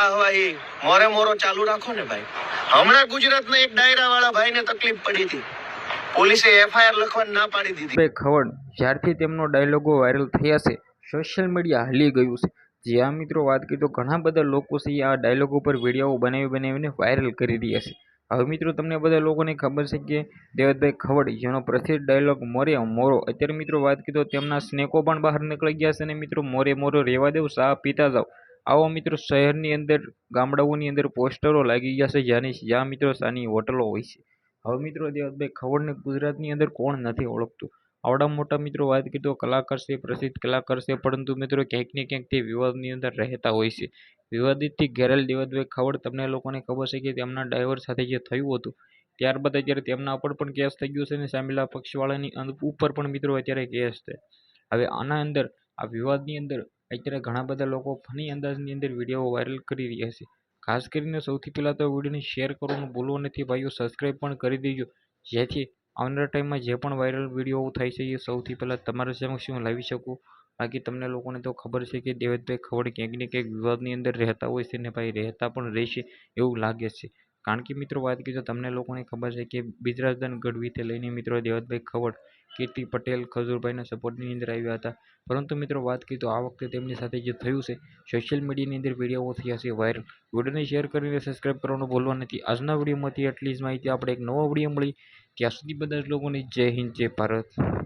વાહવાહી મોરે મોરો ચાલુ રાખો ને ભાઈ। હમણાં ગુજરાતના એક ડાયરા વાળા ભાઈને તકલીફ પડી હતી, પોલીસે એફઆઈઆર લખવાની ના પાડી દીધી। ભાઈ ખવડ જ્યારથી તેમનો ડાયલોગો વાયરલ થયા છે, સોશિયલ મીડિયા હલી ગયું છે। જ્યાં મિત્રો વાત કરી તો ઘણા બધા લોકો છે આ ડાયલોગ ઉપર વિડીયો બનાવીને વાયરલ કરી રહ્યા છે। હવે મિત્રો તમને બધા લોકોને ખબર છે કે દેવતભાઈ ખવડ જેનો પ્રસિદ્ધ ડાયલોગ મોરે મોરો, અત્યારે મિત્રો વાત કરી તો તેમના સ્નેકો પણ બહાર નીકળી ગયા છે અને મિત્રો મોરે મોરો રેવા દેવ, ચા પીતા જાવ, આવો મિત્રો શહેરની અંદર ગામડાઓની અંદર પોસ્ટરો લાગી ગયા છે જ્યાં મિત્રો સાની હોટલો હોય છે। હવે મિત્રો દેવતભાઈ ખવડને ગુજરાતની અંદર કોણ નથી ઓળખતું? આવડા મોટા મિત્રો વાત કરી તો કલાકાર છે, પ્રસિદ્ધ કલાકાર છે, પરંતુ મિત્રો ક્યાંક ને ક્યાંક તે વિવાદની અંદર રહેતા હોય છે। વિવાદિતથી ઘેરાયેલ દેવતભાઈ ખવડ તમને લોકોને ખબર છે કે તેમના ડ્રાઈવર સાથે જે થયું હતું ત્યારબાદ અત્યારે તેમના ઉપર પણ કેસ થઈ ગયો છે અને સામેલા પક્ષવાળાની ઉપર પણ મિત્રો અત્યારે કેસ છે। હવે આના અંદર આ વિવાદની અંદર અત્યારે ઘણા બધા લોકો ફની અંદાજની અંદર વિડીયો વાયરલ કરી રહ્યા છે। ખાસ કરીને સૌથી પહેલાં તો વિડીયોને શેર કરવાનું ભૂલવું નથી ભાઈઓ, સબસ્ક્રાઈબ પણ કરી દેજો, જેથી આવનારા ટાઈમમાં જે પણ વાયરલ વિડીયો થાય છે એ સૌથી પહેલાં તમારા સમક્ષ હું લાવી શકું। બાકી તમને લોકોને તો ખબર છે કે દેવતભાઈ ખવડ ક્યાંક ને ક્યાંક વિવાદની અંદર રહેતા હોય છે ને ભાઈ રહેતા પણ રહેશે એવું લાગે છે। કારણ કે મિત્રો વાત કરીએ તો તમને લોકોને ખબર છે કે બિજરાજદાન ગઢવીથી લઈને મિત્રો દેવતભાઈ ખવડ કીર્તિ પટેલ ખજૂરભાઈના સપોર્ટની અંદર આવ્યા હતા, પરંતુ મિત્રો વાત કરીએ તો આ વખતે તેમની સાથે જે થયું છે સોશિયલ મીડિયાની અંદર વિડીયો થયા છે વાયરલ। વિડીયોને શેર કરીને સબસ્ક્રાઈબ કરવાનું ભૂલવા નથી। આજના વિડીયોમાંથી એટલી જ માહિતી, આપણે એક નવો વિડીયો મળી, ત્યાં સુધી બધા જ લોકોને જય હિન્દ જય ભારત।